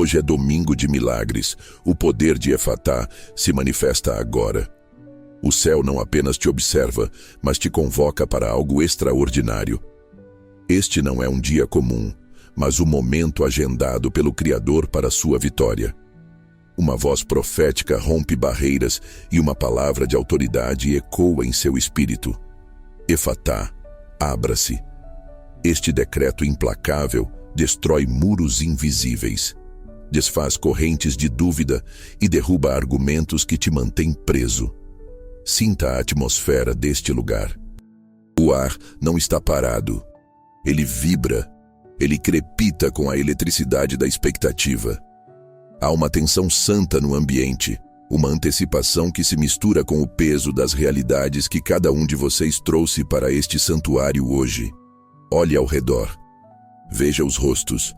Hoje é domingo de milagres. O poder de Efatá se manifesta agora. O céu não apenas te observa, mas te convoca para algo extraordinário. Este não é um dia comum, mas o momento agendado pelo Criador para sua vitória. Uma voz profética rompe barreiras e uma palavra de autoridade ecoa em seu espírito. Efatá, abra-se. Este decreto implacável destrói muros invisíveis, desfaz correntes de dúvida e derruba argumentos que te mantêm preso. Sinta a atmosfera deste lugar. O ar não está parado. Ele vibra. Ele crepita com a eletricidade da expectativa. Há uma tensão santa no ambiente, uma antecipação que se mistura com o peso das realidades que cada um de vocês trouxe para este santuário hoje. Olhe ao redor. Veja os rostos.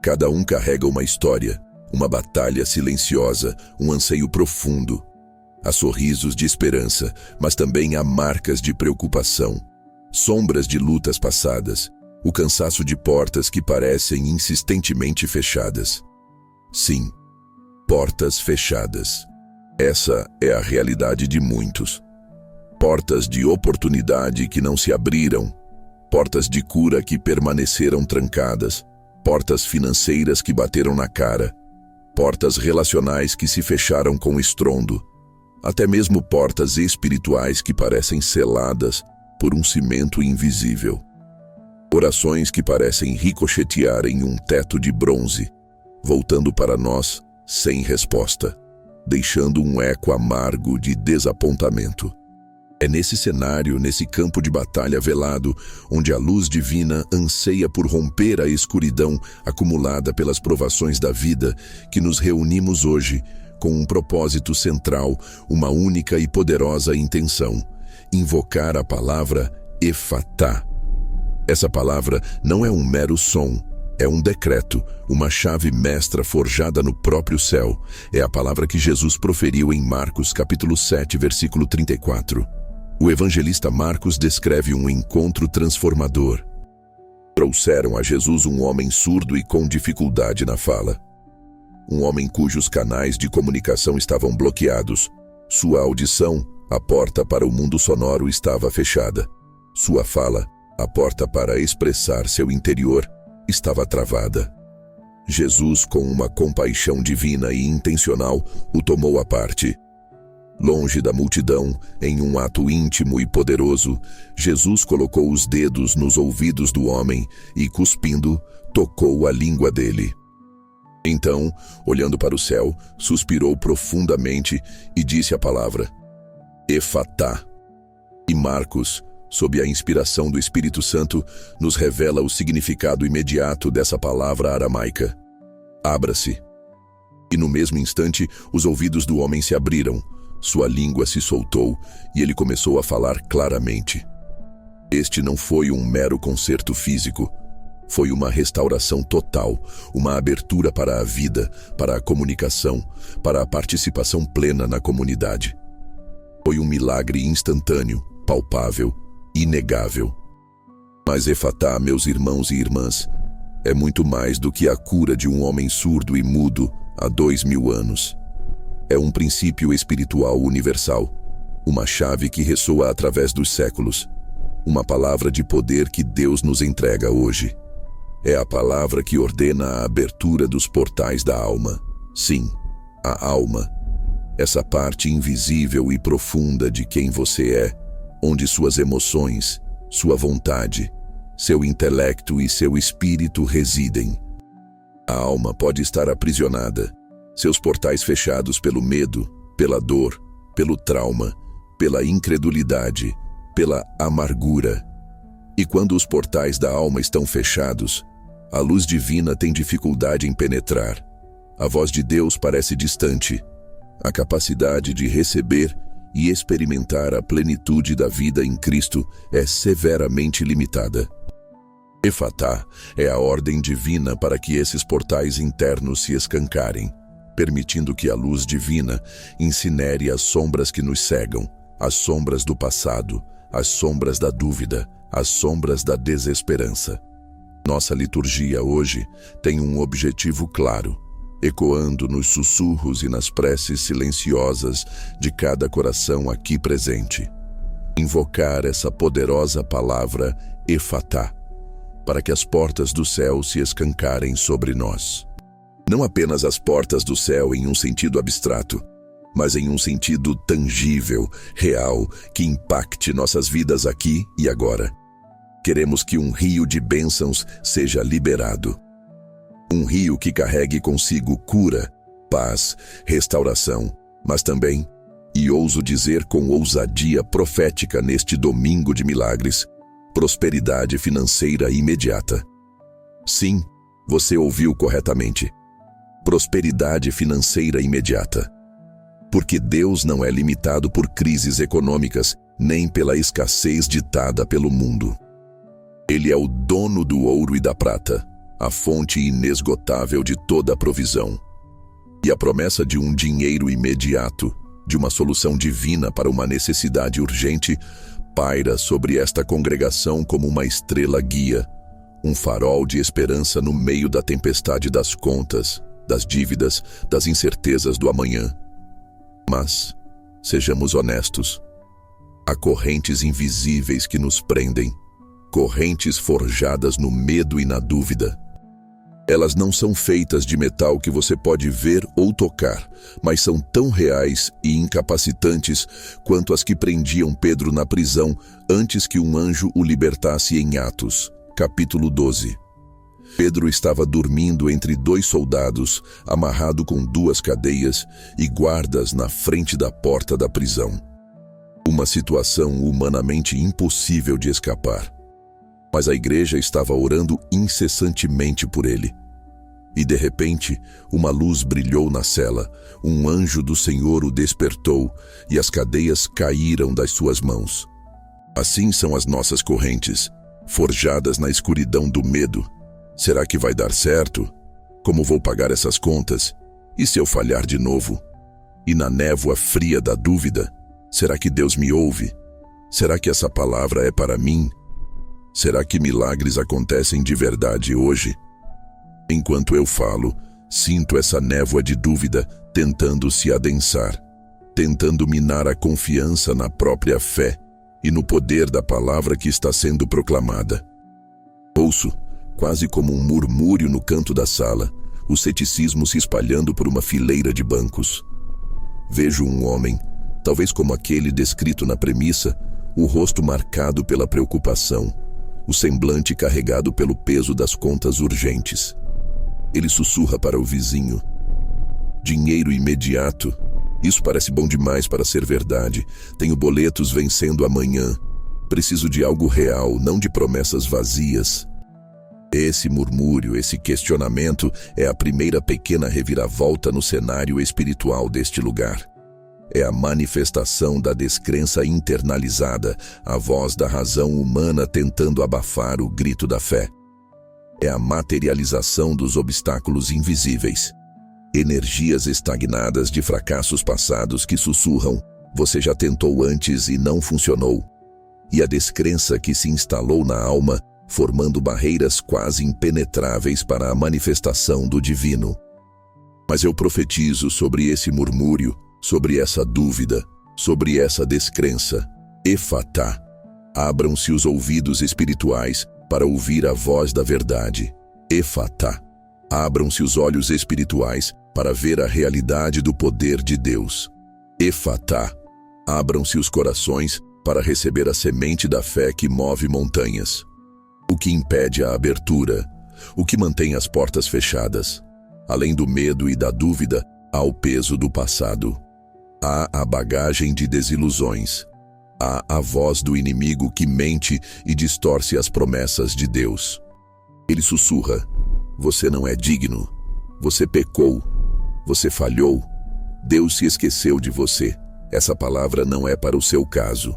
Cada um carrega uma história, uma batalha silenciosa, um anseio profundo. Há sorrisos de esperança, mas também há marcas de preocupação, sombras de lutas passadas, o cansaço de portas que parecem insistentemente fechadas. Sim, portas fechadas. Essa é a realidade de muitos. Portas de oportunidade que não se abriram, portas de cura que permaneceram trancadas, portas financeiras que bateram na cara, portas relacionais que se fecharam com estrondo, até mesmo portas espirituais que parecem seladas por um cimento invisível. Orações que parecem ricochetear em um teto de bronze, voltando para nós sem resposta, deixando um eco amargo de desapontamento. É nesse cenário, nesse campo de batalha velado, onde a luz divina anseia por romper a escuridão acumulada pelas provações da vida, que nos reunimos hoje com um propósito central, uma única e poderosa intenção: invocar a palavra Efatá. Essa palavra não é um mero som, é um decreto, uma chave mestra forjada no próprio céu. É a palavra que Jesus proferiu em Marcos capítulo 7, versículo 34. O evangelista Marcos descreve um encontro transformador. Trouxeram a Jesus um homem surdo e com dificuldade na fala. Um homem cujos canais de comunicação estavam bloqueados. Sua audição, a porta para o mundo sonoro, estava fechada. Sua fala, a porta para expressar seu interior, estava travada. Jesus, com uma compaixão divina e intencional, o tomou à parte. Longe da multidão, em um ato íntimo e poderoso, Jesus colocou os dedos nos ouvidos do homem e, cuspindo, tocou a língua dele. Então, olhando para o céu, suspirou profundamente e disse a palavra Efatá. E Marcos, sob a inspiração do Espírito Santo, nos revela o significado imediato dessa palavra aramaica: abra-se. E no mesmo instante, os ouvidos do homem se abriram, sua língua se soltou e ele começou a falar claramente. Este não foi um mero concerto físico. Foi uma restauração total, uma abertura para a vida, para a comunicação, para a participação plena na comunidade. Foi um milagre instantâneo, palpável, inegável. Mas Efatá, meus irmãos e irmãs, é muito mais do que a cura de um homem surdo e mudo há 2000 anos. É um princípio espiritual universal, uma chave que ressoa através dos séculos, uma palavra de poder que Deus nos entrega hoje. É a palavra que ordena a abertura dos portais da alma. Sim, a alma. Essa parte invisível e profunda de quem você é, onde suas emoções, sua vontade, seu intelecto e seu espírito residem. A alma pode estar aprisionada, seus portais fechados pelo medo, pela dor, pelo trauma, pela incredulidade, pela amargura. E quando os portais da alma estão fechados, a luz divina tem dificuldade em penetrar. A voz de Deus parece distante. A capacidade de receber e experimentar a plenitude da vida em Cristo é severamente limitada. Efatá é a ordem divina para que esses portais internos se escancarem, permitindo que a luz divina incinere as sombras que nos cegam, as sombras do passado, as sombras da dúvida, as sombras da desesperança. Nossa liturgia hoje tem um objetivo claro: ecoando nos sussurros e nas preces silenciosas de cada coração aqui presente. Invocar essa poderosa palavra Efatá, para que as portas do céu se escancarem sobre nós. Não apenas as portas do céu em um sentido abstrato, mas em um sentido tangível, real, que impacte nossas vidas aqui e agora. Queremos que um rio de bênçãos seja liberado. Um rio que carregue consigo cura, paz, restauração, mas também, e ouso dizer com ousadia profética neste domingo de milagres, prosperidade financeira imediata. Sim, você ouviu corretamente. Prosperidade financeira imediata. Porque Deus não é limitado por crises econômicas, nem pela escassez ditada pelo mundo. Ele é o dono do ouro e da prata, a fonte inesgotável de toda a provisão. E a promessa de um dinheiro imediato, de uma solução divina para uma necessidade urgente, paira sobre esta congregação como uma estrela guia, um farol de esperança no meio da tempestade das contas, das dívidas, das incertezas do amanhã. Mas, sejamos honestos, há correntes invisíveis que nos prendem, correntes forjadas no medo e na dúvida. Elas não são feitas de metal que você pode ver ou tocar, mas são tão reais e incapacitantes quanto as que prendiam Pedro na prisão antes que um anjo o libertasse em Atos, capítulo 12. Pedro estava dormindo entre 2 soldados, amarrado com 2 cadeias e guardas na frente da porta da prisão. Uma situação humanamente impossível de escapar. Mas a igreja estava orando incessantemente por ele. E de repente, uma luz brilhou na cela, um anjo do Senhor o despertou e as cadeias caíram das suas mãos. Assim são as nossas correntes, forjadas na escuridão do medo. Será que vai dar certo? Como vou pagar essas contas? E se eu falhar de novo? E na névoa fria da dúvida, será que Deus me ouve? Será que essa palavra é para mim? Será que milagres acontecem de verdade hoje? Enquanto eu falo, sinto essa névoa de dúvida tentando se adensar, tentando minar a confiança na própria fé e no poder da palavra que está sendo proclamada. Ouço, quase como um murmúrio no canto da sala, o ceticismo se espalhando por uma fileira de bancos. Vejo um homem, talvez como aquele descrito na premissa, o rosto marcado pela preocupação, o semblante carregado pelo peso das contas urgentes. Ele sussurra para o vizinho: dinheiro imediato. Isso parece bom demais para ser verdade. Tenho boletos vencendo amanhã. Preciso de algo real, não de promessas vazias. Esse murmúrio, esse questionamento é a primeira pequena reviravolta no cenário espiritual deste lugar. É a manifestação da descrença internalizada, a voz da razão humana tentando abafar o grito da fé. É a materialização dos obstáculos invisíveis. Energias estagnadas de fracassos passados que sussurram: você já tentou antes e não funcionou. E a descrença que se instalou na alma, formando barreiras quase impenetráveis para a manifestação do divino. Mas eu profetizo sobre esse murmúrio, sobre essa dúvida, sobre essa descrença. Efatá. Abram-se os ouvidos espirituais para ouvir a voz da verdade. Efatá. Abram-se os olhos espirituais para ver a realidade do poder de Deus. Efatá. Abram-se os corações para receber a semente da fé que move montanhas. O que impede a abertura, o que mantém as portas fechadas. Além do medo e da dúvida, há o peso do passado. Há a bagagem de desilusões. Há a voz do inimigo que mente e distorce as promessas de Deus. Ele sussurra: você não é digno. Você pecou. Você falhou. Deus se esqueceu de você. Essa palavra não é para o seu caso.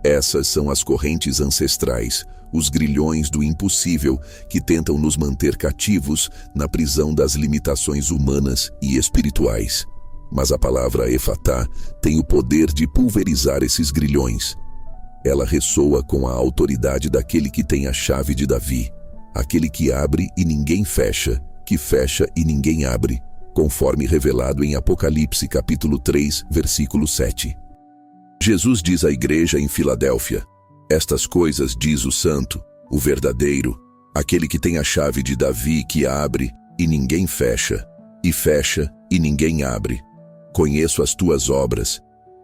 Essas são as correntes ancestrais, os grilhões do impossível que tentam nos manter cativos na prisão das limitações humanas e espirituais. Mas a palavra Efatá tem o poder de pulverizar esses grilhões. Ela ressoa com a autoridade daquele que tem a chave de Davi, aquele que abre e ninguém fecha, que fecha e ninguém abre. conforme revelado em Apocalipse capítulo 3, versículo 7. Jesus diz à igreja em Filadélfia: estas coisas diz o santo, o verdadeiro, aquele que tem a chave de Davi, que abre e ninguém fecha, e fecha e ninguém abre. Conheço as tuas obras.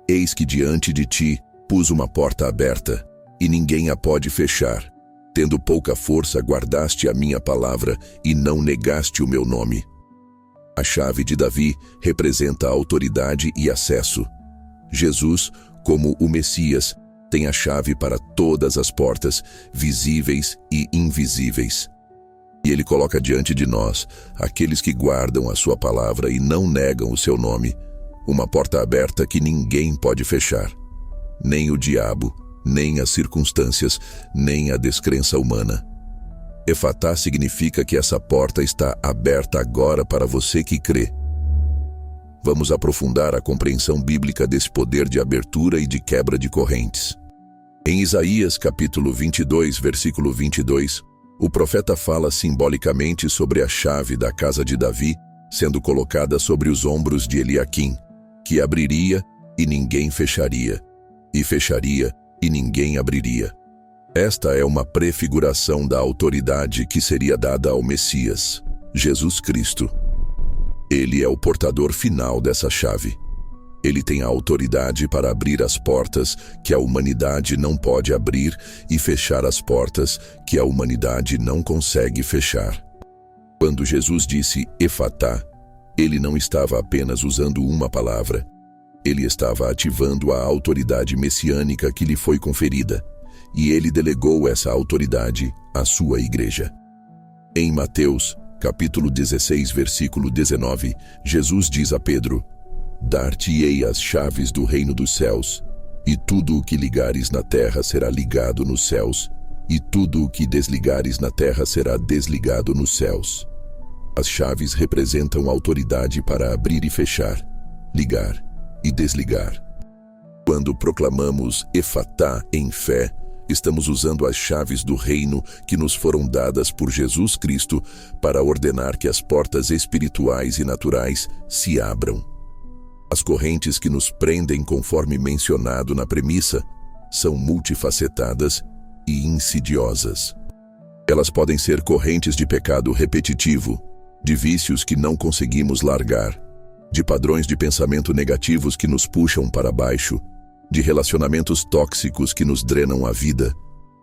Eis que diante de ti pus uma porta aberta, e ninguém a pode fechar. Tendo pouca força, guardaste a minha palavra e não negaste o meu nome. A chave de Davi representa a autoridade e acesso. Jesus, como o Messias, tem a chave para todas as portas, visíveis e invisíveis. E ele coloca diante de nós, aqueles que guardam a sua palavra e não negam o seu nome, uma porta aberta que ninguém pode fechar. Nem o diabo, nem as circunstâncias, nem a descrença humana. Efatá significa que essa porta está aberta agora para você que crê. Vamos aprofundar a compreensão bíblica desse poder de abertura e de quebra de correntes. Em Isaías capítulo 22, versículo 22, o profeta fala simbolicamente sobre a chave da casa de Davi sendo colocada sobre os ombros de Eliaquim, que abriria e ninguém fecharia, e fecharia e ninguém abriria. Esta é uma prefiguração da autoridade que seria dada ao Messias, Jesus Cristo. Ele é o portador final dessa chave. Ele tem a autoridade para abrir as portas que a humanidade não pode abrir e fechar as portas que a humanidade não consegue fechar. Quando Jesus disse Efatá, ele não estava apenas usando uma palavra. Ele estava ativando a autoridade messiânica que lhe foi conferida, e ele delegou essa autoridade à sua igreja. Em Mateus, capítulo 16, versículo 19, Jesus diz a Pedro: dar-te-ei as chaves do reino dos céus, e tudo o que ligares na terra será ligado nos céus, e tudo o que desligares na terra será desligado nos céus. As chaves representam autoridade para abrir e fechar, ligar e desligar. Quando proclamamos Efatá em fé, estamos usando as chaves do reino que nos foram dadas por Jesus Cristo para ordenar que as portas espirituais e naturais se abram. As correntes que nos prendem, conforme mencionado na premissa, são multifacetadas e insidiosas. Elas podem ser correntes de pecado repetitivo, de vícios que não conseguimos largar, de padrões de pensamento negativos que nos puxam para baixo, de relacionamentos tóxicos que nos drenam a vida,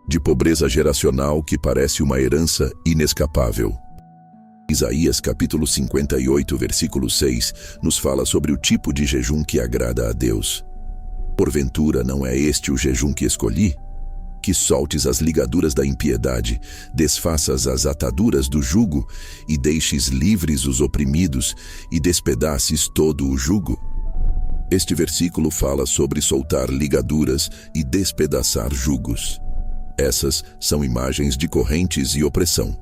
de pobreza geracional que parece uma herança inescapável. Isaías capítulo 58, versículo 6, nos fala sobre o tipo de jejum que agrada a Deus. Porventura não é este o jejum que escolhi? Que soltes as ligaduras da impiedade, desfaças as ataduras do jugo, e deixes livres os oprimidos, e despedaces todo o jugo? Este versículo fala sobre soltar ligaduras e despedaçar jugos. Essas são imagens de correntes e opressão.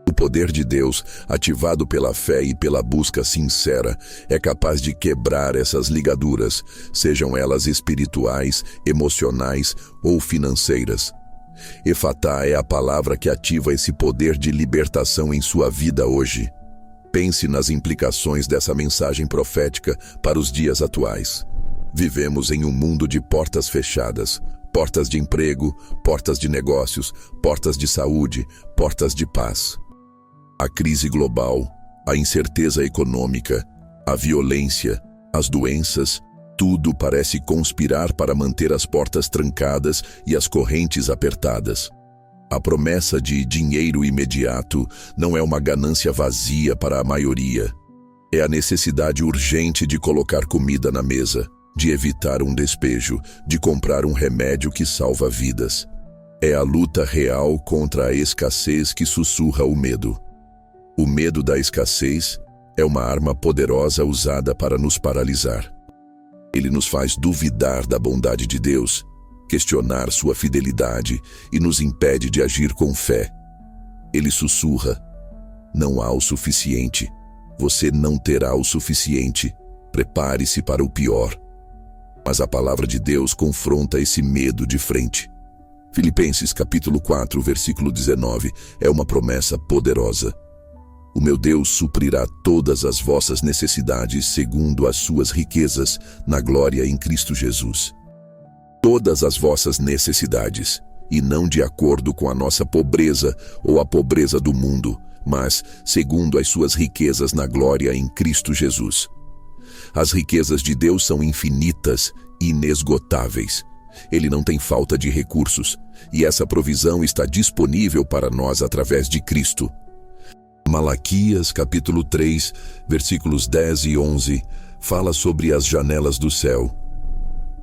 O poder de Deus, ativado pela fé e pela busca sincera, é capaz de quebrar essas ligaduras, sejam elas espirituais, emocionais ou financeiras. Efatá é a palavra que ativa esse poder de libertação em sua vida hoje. Pense nas implicações dessa mensagem profética para os dias atuais. Vivemos em um mundo de portas fechadas, portas de emprego, portas de negócios, portas de saúde, portas de paz. A crise global, a incerteza econômica, a violência, as doenças, tudo parece conspirar para manter as portas trancadas e as correntes apertadas. A promessa de dinheiro imediato não é uma ganância vazia para a maioria. É a necessidade urgente de colocar comida na mesa, de evitar um despejo, de comprar um remédio que salva vidas. É a luta real contra a escassez que sussurra o medo. O medo da escassez é uma arma poderosa usada para nos paralisar. Ele nos faz duvidar da bondade de Deus, questionar sua fidelidade e nos impede de agir com fé. Ele sussurra: não há o suficiente, você não terá o suficiente, prepare-se para o pior. Mas a palavra de Deus confronta esse medo de frente. Filipenses capítulo 4, versículo 19, é uma promessa poderosa. O meu Deus suprirá todas as vossas necessidades segundo as suas riquezas na glória em Cristo Jesus. Todas as vossas necessidades, e não de acordo com a nossa pobreza ou a pobreza do mundo, mas segundo as suas riquezas na glória em Cristo Jesus. As riquezas de Deus são infinitas e inesgotáveis. Ele não tem falta de recursos, e essa provisão está disponível para nós através de Cristo. Malaquias, capítulo 3, versículos 10 e 11, fala sobre as janelas do céu.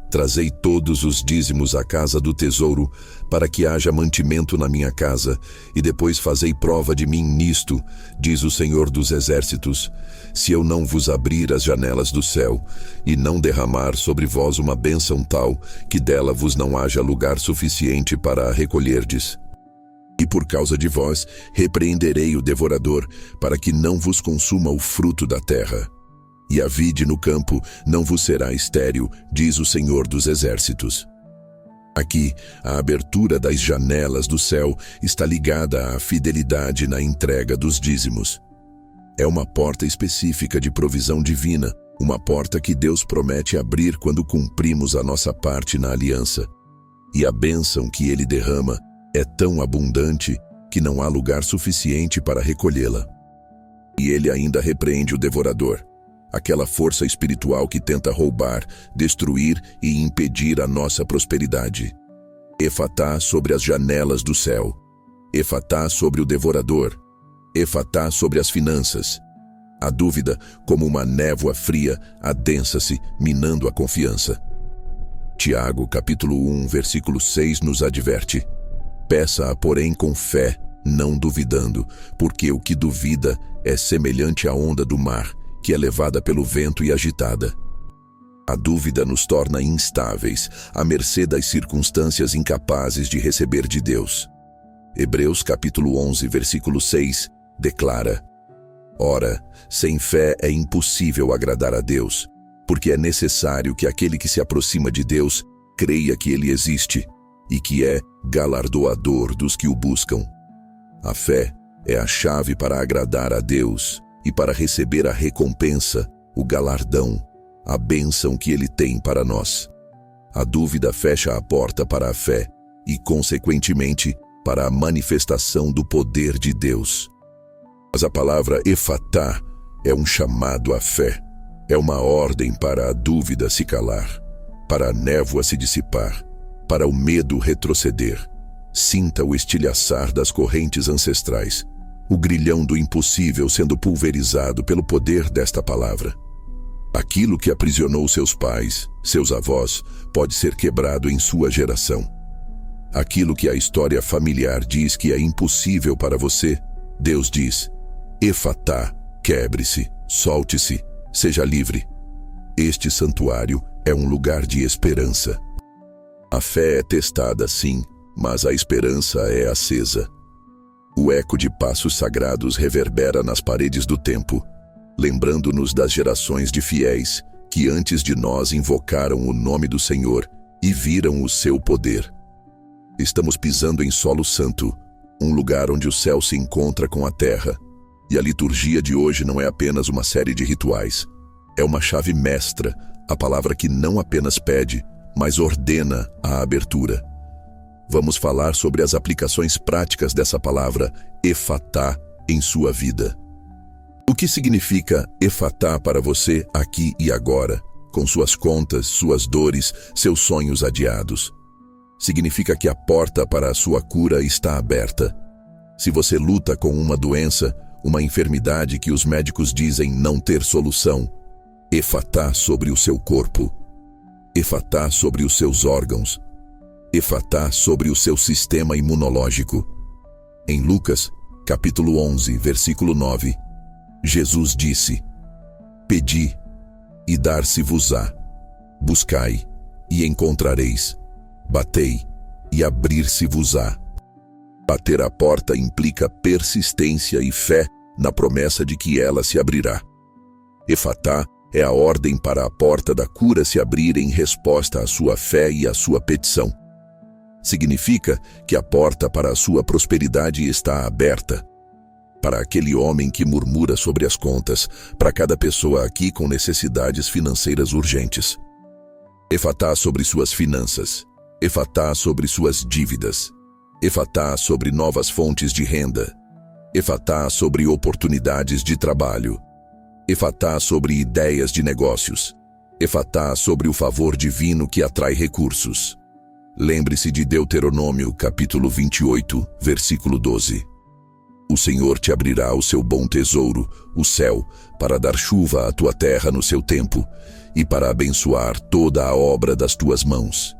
Trazei todos os dízimos à casa do tesouro, para que haja mantimento na minha casa, e depois fazei prova de mim nisto, diz o Senhor dos Exércitos, se eu não vos abrir as janelas do céu, e não derramar sobre vós uma bênção tal, que dela vos não haja lugar suficiente para a recolherdes. E por causa de vós, repreenderei o devorador, para que não vos consuma o fruto da terra. E a vide no campo não vos será estéril, diz o Senhor dos Exércitos. Aqui, a abertura das janelas do céu está ligada à fidelidade na entrega dos dízimos. É uma porta específica de provisão divina, uma porta que Deus promete abrir quando cumprimos a nossa parte na aliança. E a bênção que Ele derrama é tão abundante que não há lugar suficiente para recolhê-la. E Ele ainda repreende o devorador, aquela força espiritual que tenta roubar, destruir e impedir a nossa prosperidade. Efatá sobre as janelas do céu. Efatá sobre o devorador. Efatá sobre as finanças. A dúvida, como uma névoa fria, adensa-se, minando a confiança. Tiago, capítulo 1, versículo 6, nos adverte: peça-a, porém, com fé, não duvidando, porque o que duvida é semelhante à onda do mar, que é levada pelo vento e agitada. A dúvida nos torna instáveis, à mercê das circunstâncias incapazes de receber de Deus. Hebreus capítulo 11, versículo 6, declara: ora, sem fé é impossível agradar a Deus, porque é necessário que aquele que se aproxima de Deus creia que Ele existe e que é galardoador dos que o buscam. A fé é a chave para agradar a Deus e para receber a recompensa, o galardão, a bênção que Ele tem para nós. A dúvida fecha a porta para a fé e, consequentemente, para a manifestação do poder de Deus. Mas a palavra efatá é um chamado à fé, é uma ordem para a dúvida se calar, para a névoa se dissipar, para o medo retroceder. Sinta o estilhaçar das correntes ancestrais, o grilhão do impossível sendo pulverizado pelo poder desta palavra. Aquilo que aprisionou seus pais, seus avós, pode ser quebrado em sua geração. Aquilo que a história familiar diz que é impossível para você, Deus diz: efatá, quebre-se, solte-se, seja livre. Este santuário é um lugar de esperança. A fé é testada, sim, mas a esperança é acesa. O eco de passos sagrados reverbera nas paredes do templo, lembrando-nos das gerações de fiéis que antes de nós invocaram o nome do Senhor e viram o seu poder. Estamos pisando em solo santo, um lugar onde o céu se encontra com a terra, e a liturgia de hoje não é apenas uma série de rituais. É uma chave mestra, a palavra que não apenas pede, mas ordena a abertura. Vamos falar sobre as aplicações práticas dessa palavra efatá em sua vida. O que significa efatá para você aqui e agora, com suas contas, suas dores, seus sonhos adiados? Significa que a porta para a sua cura está aberta. Se você luta com uma doença, uma enfermidade que os médicos dizem não ter solução, efatá sobre o seu corpo. Efatá sobre os seus órgãos. Efatá sobre o seu sistema imunológico. Em Lucas, capítulo 11, versículo 9, Jesus disse: pedi, e dar-se-vos-á. Buscai, e encontrareis. Batei, e abrir-se-vos-á. Bater a porta implica persistência e fé na promessa de que ela se abrirá. Efatá é a ordem para a porta da cura se abrir em resposta à sua fé e à sua petição. Significa que a porta para a sua prosperidade está aberta. para aquele homem que murmura sobre as contas, para cada pessoa aqui com necessidades financeiras urgentes. Efatá sobre suas finanças. Efatá sobre suas dívidas. Efatá sobre novas fontes de renda. Efatá sobre oportunidades de trabalho. Efatá sobre ideias de negócios. Efatá sobre o favor divino que atrai recursos. Lembre-se de Deuteronômio, capítulo 28, versículo 12. O Senhor te abrirá o seu bom tesouro, o céu, para dar chuva à tua terra no seu tempo, e para abençoar toda a obra das tuas mãos.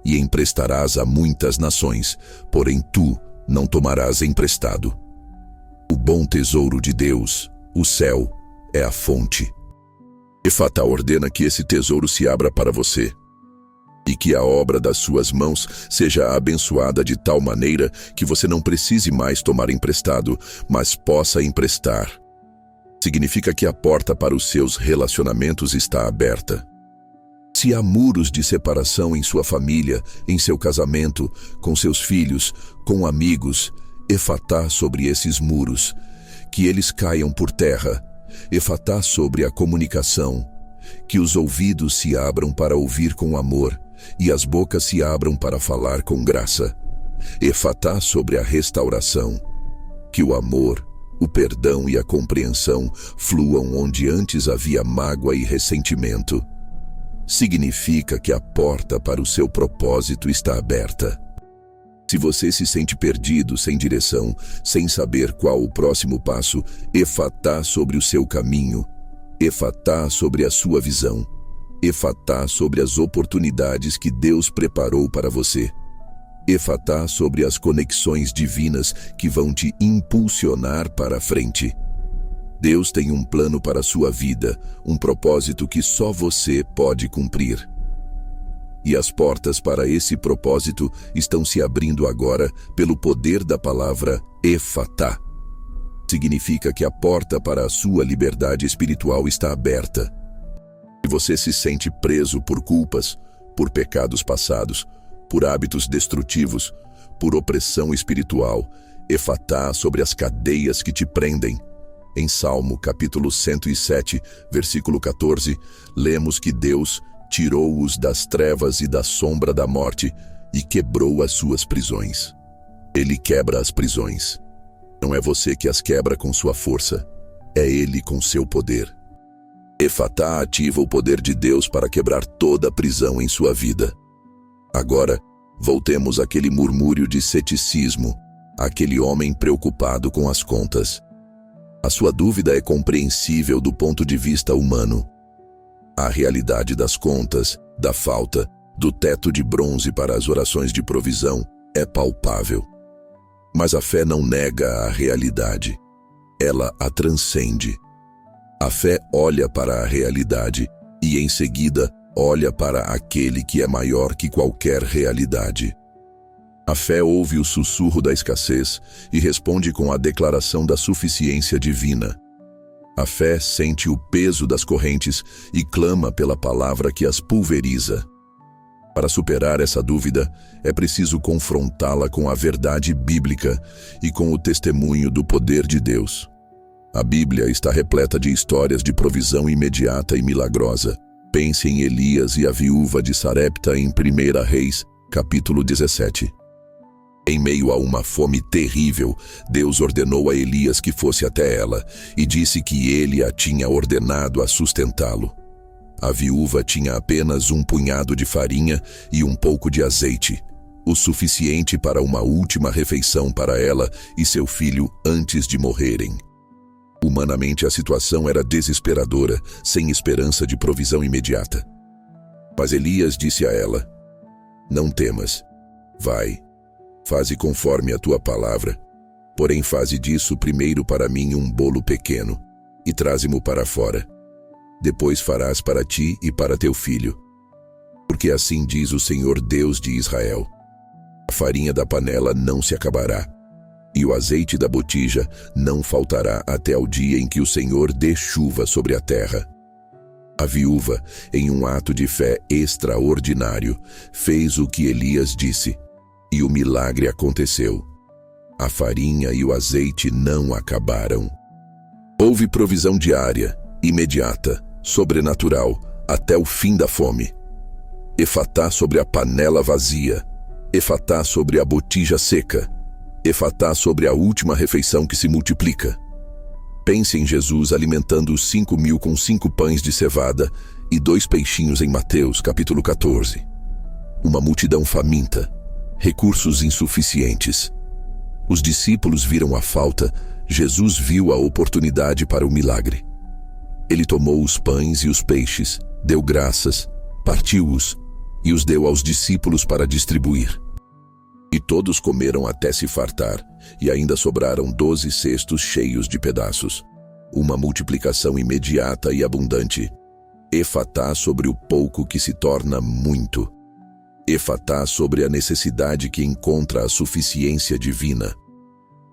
E emprestarás a muitas nações, porém tu não tomarás emprestado. O bom tesouro de Deus, o céu, é a fonte. Efatá ordena que esse tesouro se abra para você, e que a obra das suas mãos seja abençoada de tal maneira que você não precise mais tomar emprestado, mas possa emprestar. Significa que a porta para os seus relacionamentos está aberta. Se há muros de separação em sua família, em seu casamento, com seus filhos, com amigos, efatá sobre esses muros, que eles caiam por terra. Efatá sobre a comunicação, que os ouvidos se abram para ouvir com amor, e as bocas se abram para falar com graça. Efatá sobre a restauração, que o amor, o perdão e a compreensão fluam onde antes havia mágoa e ressentimento. Significa que a porta para o seu propósito está aberta. Se você se sente perdido, sem direção, sem saber qual o próximo passo, efatá sobre o seu caminho, efatá sobre a sua visão, efatá sobre as oportunidades que Deus preparou para você, efatá sobre as conexões divinas que vão te impulsionar para a frente. Deus tem um plano para a sua vida, um propósito que só você pode cumprir. E as portas para esse propósito estão se abrindo agora pelo poder da palavra efatá. Significa que a porta para a sua liberdade espiritual está aberta. Se você se sente preso por culpas, por pecados passados, por hábitos destrutivos, por opressão espiritual, efatá sobre as cadeias que te prendem. Em Salmo capítulo 107, versículo 14, lemos que Deus tirou-os das trevas e da sombra da morte e quebrou as suas prisões. Ele quebra as prisões. Não é você que as quebra com sua força, é Ele com seu poder. Efatá ativa o poder de Deus para quebrar toda a prisão em sua vida. Agora, voltemos àquele murmúrio de ceticismo, àquele homem preocupado com as contas. A sua dúvida é compreensível do ponto de vista humano. A realidade das contas, da falta, do teto de bronze para as orações de provisão é palpável. Mas a fé não nega a realidade. Ela a transcende. A fé olha para a realidade e, em seguida, olha para aquele que é maior que qualquer realidade. A fé ouve o sussurro da escassez e responde com a declaração da suficiência divina. A fé sente o peso das correntes e clama pela palavra que as pulveriza. Para superar essa dúvida, é preciso confrontá-la com a verdade bíblica e com o testemunho do poder de Deus. A Bíblia está repleta de histórias de provisão imediata e milagrosa. Pense em Elias e a viúva de Sarepta em 1 Reis, capítulo 17. Em meio a uma fome terrível, Deus ordenou a Elias que fosse até ela e disse que ele a tinha ordenado a sustentá-lo. A viúva tinha apenas um punhado de farinha e um pouco de azeite, o suficiente para uma última refeição para ela e seu filho antes de morrerem. Humanamente, a situação era desesperadora, sem esperança de provisão imediata. Mas Elias disse a ela: "Não temas, vai. Faze conforme a tua palavra, porém faze disso primeiro para mim um bolo pequeno, e traze-mo para fora. Depois farás para ti e para teu filho. Porque assim diz o Senhor Deus de Israel: a farinha da panela não se acabará, e o azeite da botija não faltará até ao dia em que o Senhor dê chuva sobre a terra." A viúva, em um ato de fé extraordinário, fez o que Elias disse. E o milagre aconteceu. A farinha e o azeite não acabaram. Houve provisão diária, imediata, sobrenatural, até o fim da fome. Efatá sobre a panela vazia. Efatá sobre a botija seca. Efatá sobre a última refeição que se multiplica. Pense em Jesus alimentando os 5.000 com 5 pães de cevada e 2 peixinhos em Mateus, capítulo 14. Uma multidão faminta, recursos insuficientes. Os discípulos viram a falta, Jesus viu a oportunidade para o milagre. Ele tomou os pães e os peixes, deu graças, partiu-os e os deu aos discípulos para distribuir. E todos comeram até se fartar, e ainda sobraram 12 cestos cheios de pedaços. Uma multiplicação imediata e abundante. Efatá sobre o pouco que se torna muito. Efatá sobre a necessidade que encontra a suficiência divina.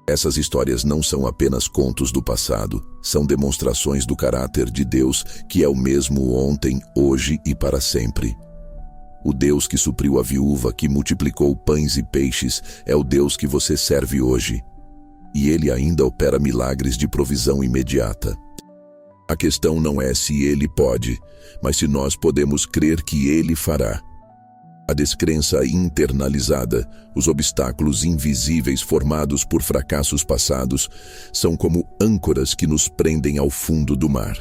Essas histórias não são apenas contos do passado, são demonstrações do caráter de Deus, que é o mesmo ontem, hoje e para sempre. O Deus que supriu a viúva, que multiplicou pães e peixes, é o Deus que você serve hoje. E Ele ainda opera milagres de provisão imediata. A questão não é se Ele pode, mas se nós podemos crer que Ele fará. A descrença internalizada, os obstáculos invisíveis formados por fracassos passados, são como âncoras que nos prendem ao fundo do mar.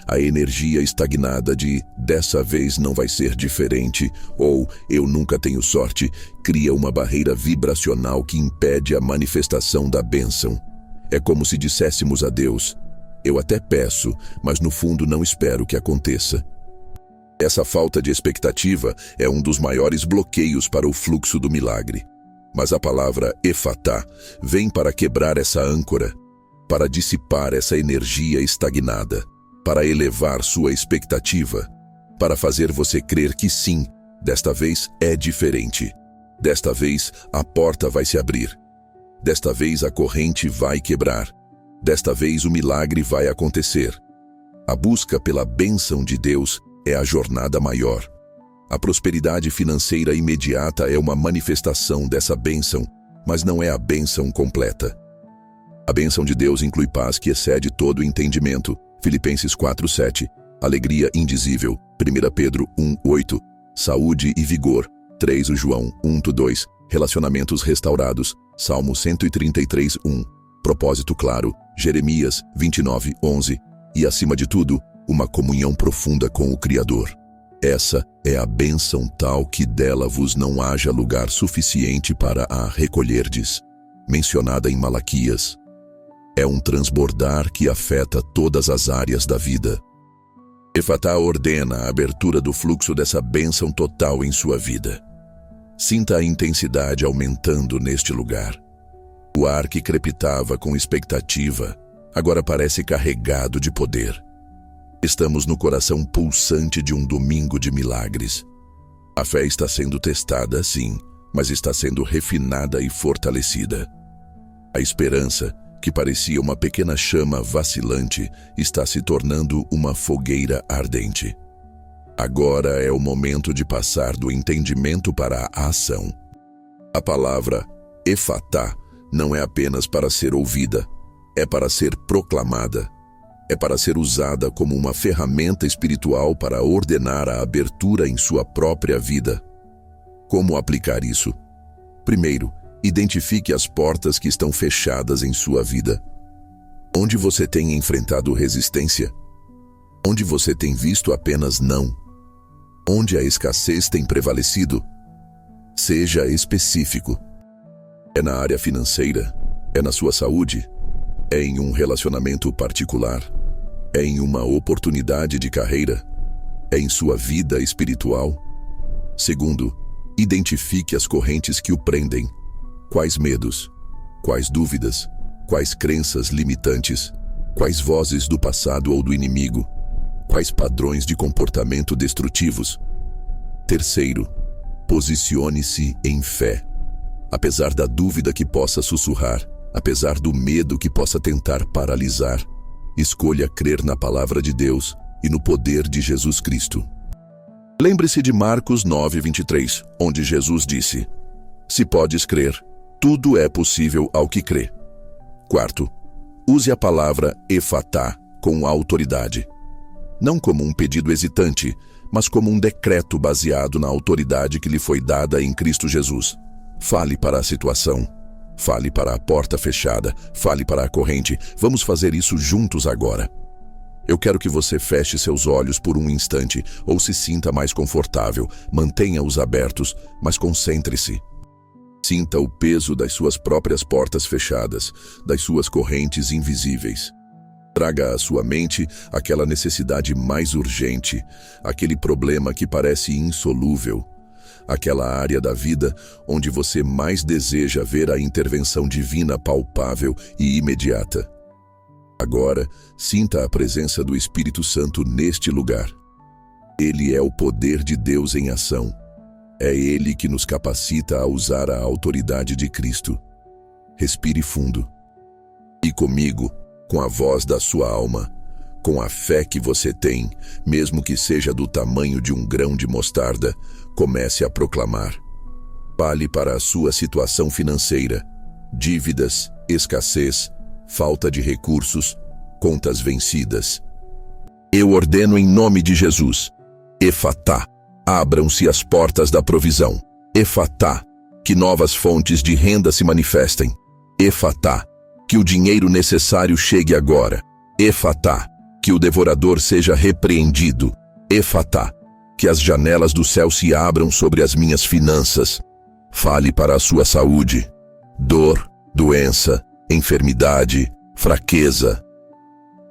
A energia estagnada de "dessa vez não vai ser diferente" ou "eu nunca tenho sorte" cria uma barreira vibracional que impede a manifestação da bênção. É como se disséssemos a Deus: "Eu até peço, mas no fundo não espero que aconteça." Essa falta de expectativa é um dos maiores bloqueios para o fluxo do milagre. Mas a palavra efatá vem para quebrar essa âncora, para dissipar essa energia estagnada, para elevar sua expectativa, para fazer você crer que sim, desta vez é diferente. Desta vez a porta vai se abrir. Desta vez a corrente vai quebrar. Desta vez o milagre vai acontecer. A busca pela bênção de Deus é a jornada maior. A prosperidade financeira imediata é uma manifestação dessa bênção, mas não é a bênção completa. A bênção de Deus inclui paz que excede todo entendimento, Filipenses 4:7, alegria indizível, 1 Pedro 1:8, saúde e vigor, 3 João 1:2, relacionamentos restaurados, Salmo 133:1, propósito claro, Jeremias 29:11, e acima de tudo, uma comunhão profunda com o Criador. Essa é a bênção tal que dela vos não haja lugar suficiente para a recolherdes, mencionada em Malaquias. É um transbordar que afeta todas as áreas da vida. Efatá ordena a abertura do fluxo dessa bênção total em sua vida. Sinta a intensidade aumentando neste lugar. O ar que crepitava com expectativa agora parece carregado de poder. Estamos no coração pulsante de um domingo de milagres. A fé está sendo testada, sim, mas está sendo refinada e fortalecida. A esperança, que parecia uma pequena chama vacilante, está se tornando uma fogueira ardente. Agora é o momento de passar do entendimento para a ação. A palavra efatá não é apenas para ser ouvida, é para ser proclamada. É para ser usada como uma ferramenta espiritual para ordenar a abertura em sua própria vida. Como aplicar isso? Primeiro, identifique as portas que estão fechadas em sua vida. Onde você tem enfrentado resistência? Onde você tem visto apenas não? Onde a escassez tem prevalecido? Seja específico. É na área financeira? É na sua saúde? É em um relacionamento particular? É em uma oportunidade de carreira? É em sua vida espiritual? Segundo, identifique as correntes que o prendem. Quais medos? Quais dúvidas? Quais crenças limitantes? Quais vozes do passado ou do inimigo? Quais padrões de comportamento destrutivos? Terceiro, posicione-se em fé. Apesar da dúvida que possa sussurrar, apesar do medo que possa tentar paralisar, escolha crer na palavra de Deus e no poder de Jesus Cristo. Lembre-se de Marcos 9:23, onde Jesus disse: "Se podes crer, Tudo é possível ao que crê. Quarto, use a palavra efatá com autoridade. Não como um pedido hesitante, mas como um decreto baseado na autoridade que lhe foi dada em Cristo Jesus. Fale para a situação. Fale para a porta fechada. Fale para a corrente. Vamos fazer isso juntos agora. Eu quero que você feche seus olhos por um instante ou se sinta mais confortável. Mantenha-os abertos, mas concentre-se. Sinta o peso das suas próprias portas fechadas, das suas correntes invisíveis. Traga à sua mente aquela necessidade mais urgente, aquele problema que parece insolúvel, aquela área da vida onde você mais deseja ver a intervenção divina palpável e imediata. Agora, sinta a presença do Espírito Santo neste lugar. Ele é o poder de Deus em ação. É Ele que nos capacita a usar a autoridade de Cristo. Respire fundo. E comigo, com a voz da sua alma, com a fé que você tem, mesmo que seja do tamanho de um grão de mostarda, comece a proclamar. Fale para a sua situação financeira, dívidas, escassez, falta de recursos, contas vencidas. Eu ordeno em nome de Jesus, efatá, abram-se as portas da provisão. Efatá, que novas fontes de renda se manifestem. Efatá, que o dinheiro necessário chegue agora. Efatá, que o devorador seja repreendido. Efatá, que as janelas do céu se abram sobre as minhas finanças. Fale para a sua saúde. Dor, doença, enfermidade, fraqueza.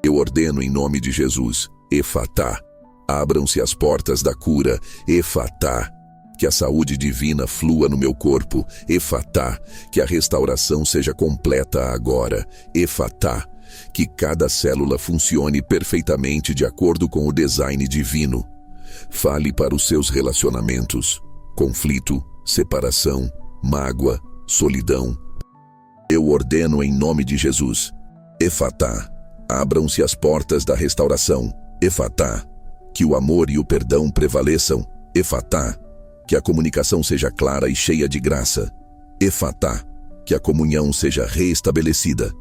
Eu ordeno em nome de Jesus, efatá, abram-se as portas da cura. Efatá, que a saúde divina flua no meu corpo. Efatá, que a restauração seja completa agora. Efatá, que cada célula funcione perfeitamente de acordo com o design divino. Fale para os seus relacionamentos, conflito, separação, mágoa, solidão. Eu ordeno em nome de Jesus, efatá, abram-se as portas da restauração. Efatá, que o amor e o perdão prevaleçam. Efatá, que a comunicação seja clara e cheia de graça. Efatá, que a comunhão seja reestabelecida.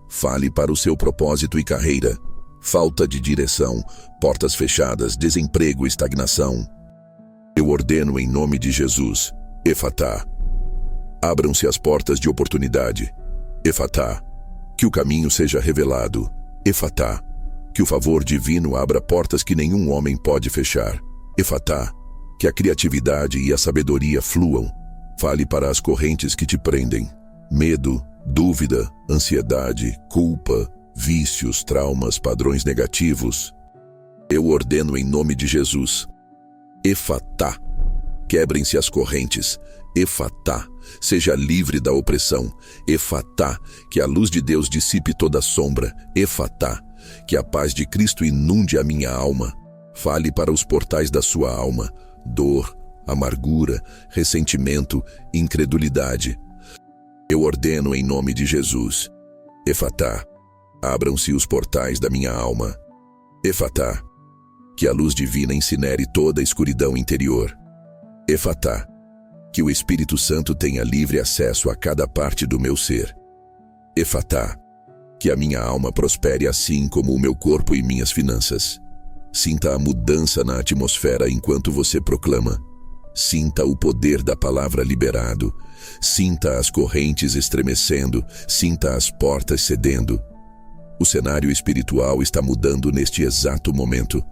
Fale para o seu propósito e carreira. Falta de direção, portas fechadas, desemprego, estagnação. Eu ordeno em nome de Jesus, efatá, abram-se as portas de oportunidade. Efatá, que o caminho seja revelado. Efatá, que o favor divino abra portas que nenhum homem pode fechar. Efatá, que a criatividade e a sabedoria fluam. Fale para as correntes que te prendem. Medo, dúvida, ansiedade, culpa, vícios, traumas, padrões negativos. Eu ordeno em nome de Jesus. Efatá, quebrem-se as correntes. Efatá, seja livre da opressão. Efatá, que a luz de Deus dissipe toda sombra. Efatá, que a paz de Cristo inunde a minha alma. Fale para os portais da sua alma. Dor, amargura, ressentimento, incredulidade. Eu ordeno em nome de Jesus. Efatá, abram-se os portais da minha alma. Efatá, que a luz divina incinere toda a escuridão interior. Efatá, que o Espírito Santo tenha livre acesso a cada parte do meu ser. Efatá, que a minha alma prospere assim como o meu corpo e minhas finanças. Sinta a mudança na atmosfera enquanto você proclama. Sinta o poder da palavra liberado. Sinta as correntes estremecendo. Sinta as portas cedendo. O cenário espiritual está mudando neste exato momento.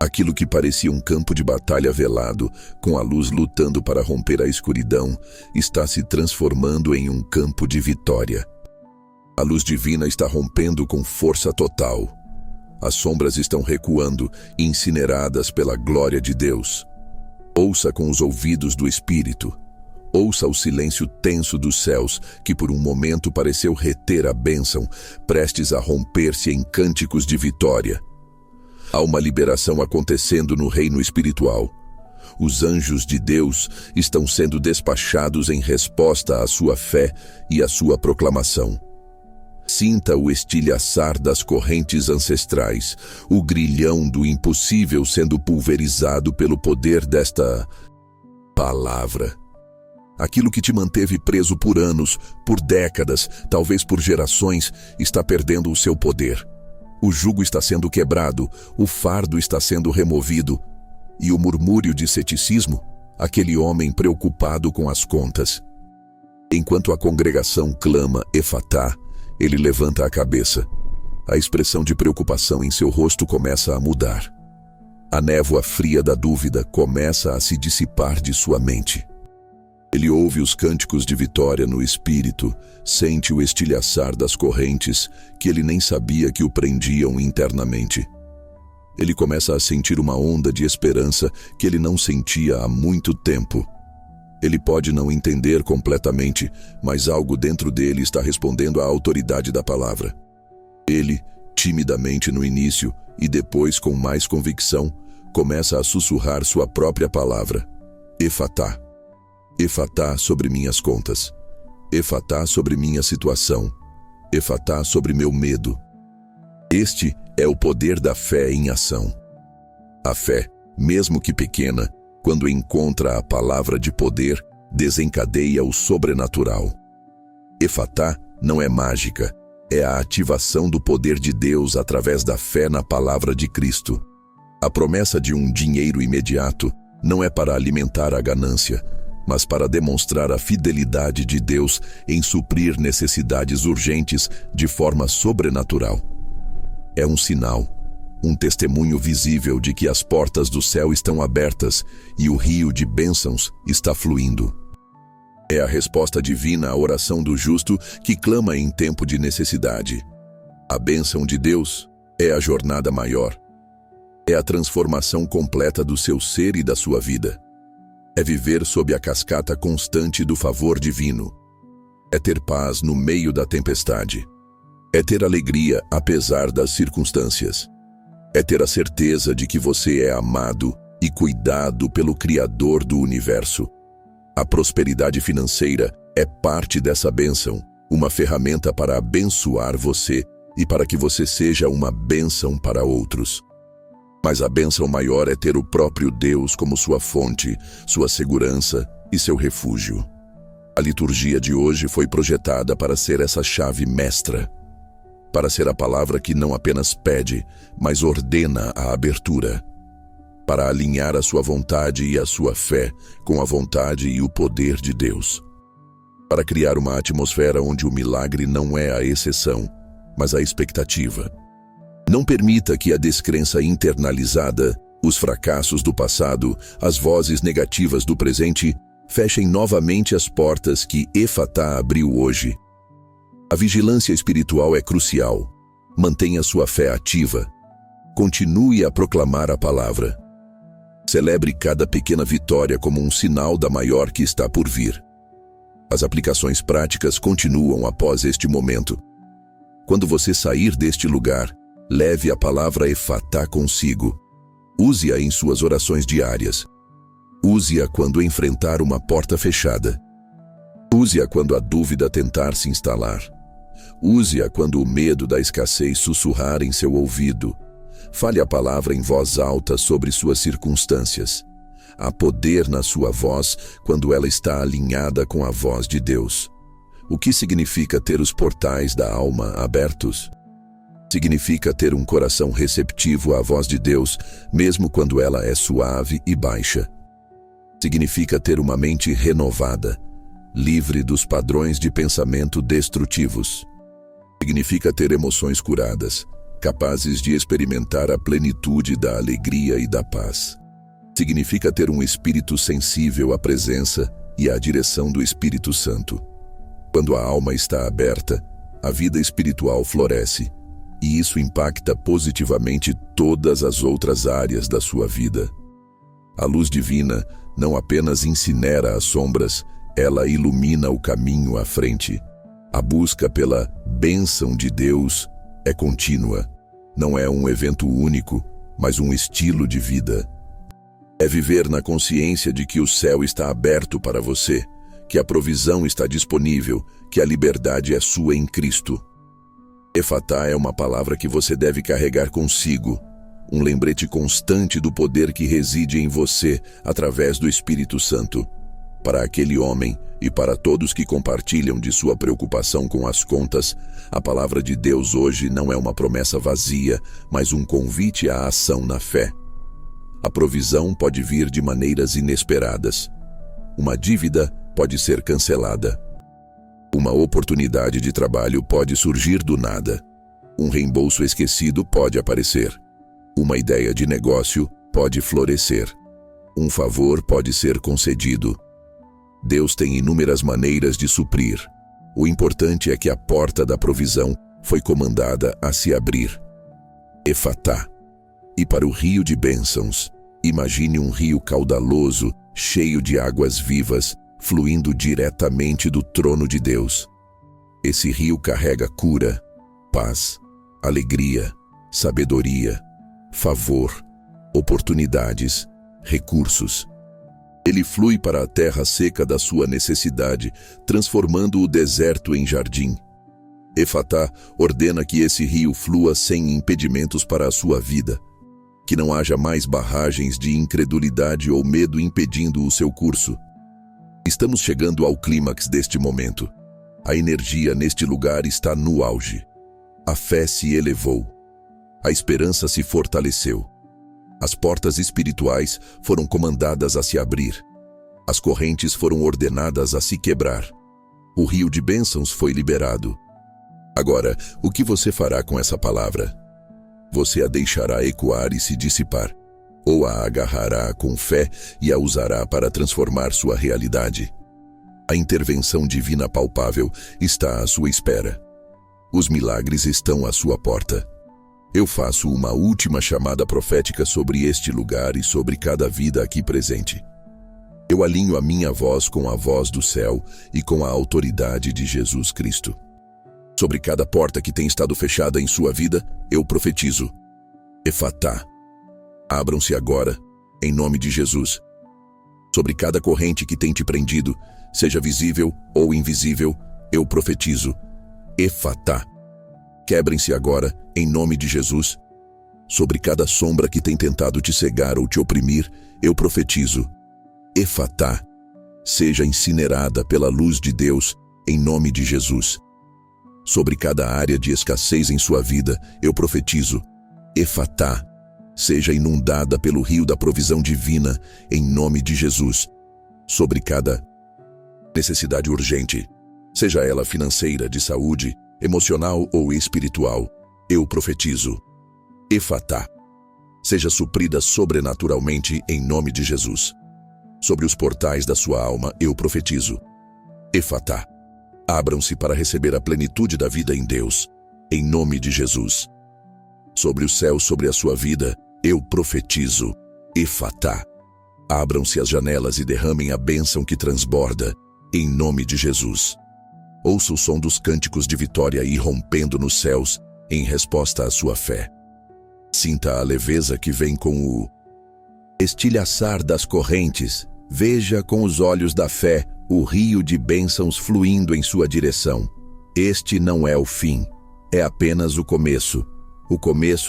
Aquilo que parecia um campo de batalha velado, com a luz lutando para romper a escuridão, está se transformando em um campo de vitória. A luz divina está rompendo com força total. As sombras estão recuando, incineradas pela glória de Deus. Ouça com os ouvidos do Espírito. Ouça o silêncio tenso dos céus, que por um momento pareceu reter a bênção, prestes a romper-se em cânticos de vitória. Há uma liberação acontecendo no reino espiritual. Os anjos de Deus estão sendo despachados em resposta à sua fé e à sua proclamação. Sinta o estilhaçar das correntes ancestrais, o grilhão do impossível sendo pulverizado pelo poder desta palavra. Aquilo que te manteve preso por anos, por décadas, talvez por gerações, está perdendo o seu poder. O jugo está sendo quebrado, o fardo está sendo removido. E o murmúrio de ceticismo? Aquele homem preocupado com as contas. Enquanto a congregação clama Efatá, ele levanta a cabeça. A expressão de preocupação em seu rosto começa a mudar. A névoa fria da dúvida começa a se dissipar de sua mente. Ele ouve os cânticos de vitória no espírito, sente o estilhaçar das correntes que ele nem sabia que o prendiam internamente. Ele começa a sentir uma onda de esperança que ele não sentia há muito tempo. Ele pode não entender completamente, mas algo dentro dele está respondendo à autoridade da palavra. Ele, timidamente no início e depois com mais convicção, começa a sussurrar sua própria palavra. Efatá. Efatá sobre minhas contas. Efatá sobre minha situação. Efatá sobre meu medo. Este é o poder da fé em ação. A fé, mesmo que pequena, quando encontra a palavra de poder, desencadeia o sobrenatural. Efatá não é mágica, é a ativação do poder de Deus através da fé na palavra de Cristo. A promessa de um dinheiro imediato não é para alimentar a ganância, mas para demonstrar a fidelidade de Deus em suprir necessidades urgentes de forma sobrenatural. É um sinal, um testemunho visível de que as portas do céu estão abertas e o rio de bênçãos está fluindo. É a resposta divina à oração do justo que clama em tempo de necessidade. A bênção de Deus é a jornada maior. É a transformação completa do seu ser e da sua vida. É viver sob a cascata constante do favor divino. É ter paz no meio da tempestade. É ter alegria apesar das circunstâncias. É ter a certeza de que você é amado e cuidado pelo Criador do universo. A prosperidade financeira é parte dessa bênção, uma ferramenta para abençoar você e para que você seja uma bênção para outros. Mas a bênção maior é ter o próprio Deus como sua fonte, sua segurança e seu refúgio. A liturgia de hoje foi projetada para ser essa chave mestra, para ser a palavra que não apenas pede, mas ordena a abertura, para alinhar a sua vontade e a sua fé com a vontade e o poder de Deus, para criar uma atmosfera onde o milagre não é a exceção, mas a expectativa. Não permita que a descrença internalizada, os fracassos do passado, as vozes negativas do presente, fechem novamente as portas que Efatá abriu hoje. A vigilância espiritual é crucial. Mantenha sua fé ativa. Continue a proclamar a palavra. Celebre cada pequena vitória como um sinal da maior que está por vir. As aplicações práticas continuam após este momento. Quando você sair deste lugar, leve a palavra Efatá consigo. Use-a em suas orações diárias. Use-a quando enfrentar uma porta fechada. Use-a quando a dúvida tentar se instalar. Use-a quando o medo da escassez sussurrar em seu ouvido. Fale a palavra em voz alta sobre suas circunstâncias. Há poder na sua voz quando ela está alinhada com a voz de Deus. O que significa ter os portais da alma abertos? Significa ter um coração receptivo à voz de Deus, mesmo quando ela é suave e baixa. Significa ter uma mente renovada, livre dos padrões de pensamento destrutivos. Significa ter emoções curadas, capazes de experimentar a plenitude da alegria e da paz. Significa ter um espírito sensível à presença e à direção do Espírito Santo. Quando a alma está aberta, a vida espiritual floresce, e isso impacta positivamente todas as outras áreas da sua vida. A luz divina não apenas incinera as sombras, ela ilumina o caminho à frente. A busca pela bênção de Deus é contínua. Não é um evento único, mas um estilo de vida. É viver na consciência de que o céu está aberto para você, que a provisão está disponível, que a liberdade é sua em Cristo. Efatá é uma palavra que você deve carregar consigo, um lembrete constante do poder que reside em você através do Espírito Santo. Para aquele homem e para todos que compartilham de sua preocupação com as contas, a palavra de Deus hoje não é uma promessa vazia, mas um convite à ação na fé. A provisão pode vir de maneiras inesperadas. Uma dívida pode ser cancelada. Uma oportunidade de trabalho pode surgir do nada. Um reembolso esquecido pode aparecer. Uma ideia de negócio pode florescer. Um favor pode ser concedido. Deus tem inúmeras maneiras de suprir. O importante é que a porta da provisão foi comandada a se abrir. Efatá. E para o rio de bênçãos, imagine um rio caudaloso, cheio de águas vivas, fluindo diretamente do trono de Deus. Esse rio carrega cura, paz, alegria, sabedoria, favor, oportunidades, recursos. Ele flui para a terra seca da sua necessidade, transformando o deserto em jardim. Efatá ordena que esse rio flua sem impedimentos para a sua vida. Que não haja mais barragens de incredulidade ou medo impedindo o seu curso. Estamos chegando ao clímax deste momento. A energia neste lugar está no auge. A fé se elevou. A esperança se fortaleceu. As portas espirituais foram comandadas a se abrir. As correntes foram ordenadas a se quebrar. O rio de bênçãos foi liberado. Agora, o que você fará com essa palavra? Você a deixará ecoar e se dissipar, ou a agarrará com fé e a usará para transformar sua realidade? A intervenção divina palpável está à sua espera. Os milagres estão à sua porta. Eu faço uma última chamada profética sobre este lugar e sobre cada vida aqui presente. Eu alinho a minha voz com a voz do céu e com a autoridade de Jesus Cristo. Sobre cada porta que tem estado fechada em sua vida, eu profetizo. Efatá. Abram-se agora, em nome de Jesus. Sobre cada corrente que tem te prendido, seja visível ou invisível, eu profetizo. Efatá. Quebrem-se agora, em nome de Jesus. Sobre cada sombra que tem tentado te cegar ou te oprimir, eu profetizo. Efatá. Seja incinerada pela luz de Deus, em nome de Jesus. Sobre cada área de escassez em sua vida, eu profetizo. Efatá. Seja inundada pelo rio da provisão divina, em nome de Jesus. Sobre cada necessidade urgente, seja ela financeira, de saúde, emocional ou espiritual, eu profetizo. Efatá. Seja suprida sobrenaturalmente em nome de Jesus. Sobre os portais da sua alma, eu profetizo. Efatá. Abram-se para receber a plenitude da vida em Deus, em nome de Jesus. Sobre o céu, sobre a sua vida, eu profetizo. Efatá. Abram-se as janelas e derramem a bênção que transborda, em nome de Jesus. Ouça o som dos cânticos de vitória irrompendo nos céus, em resposta à sua fé. Sinta a leveza que vem com o estilhaçar das correntes. Veja com os olhos da fé o rio de bênçãos fluindo em sua direção. Este não é o fim, é apenas o começo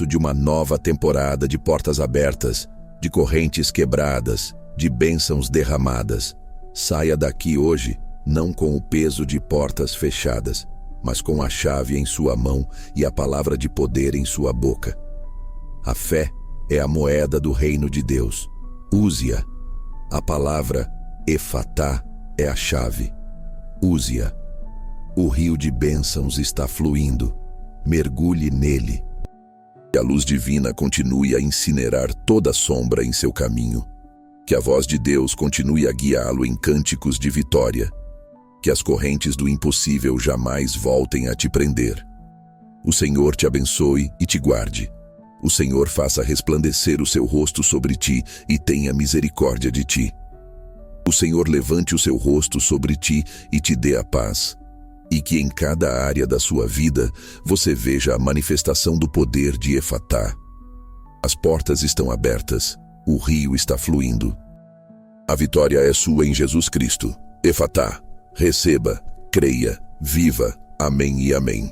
de uma nova temporada de portas abertas, de correntes quebradas, de bênçãos derramadas. Saia daqui hoje, não com o peso de portas fechadas, mas com a chave em sua mão e a palavra de poder em sua boca. A fé é a moeda do reino de Deus. Use-a. A palavra Efatá é a chave. Use-a. O rio de bênçãos está fluindo. Mergulhe nele. Que a luz divina continue a incinerar toda sombra em seu caminho. Que a voz de Deus continue a guiá-lo em cânticos de vitória. Que as correntes do impossível jamais voltem a te prender. O Senhor te abençoe e te guarde. O Senhor faça resplandecer o seu rosto sobre ti e tenha misericórdia de ti. O Senhor levante o seu rosto sobre ti e te dê a paz. E que em cada área da sua vida você veja a manifestação do poder de Efatá. As portas estão abertas, o rio está fluindo. A vitória é sua em Jesus Cristo. Efatá. Receba, creia, viva. Amém e amém.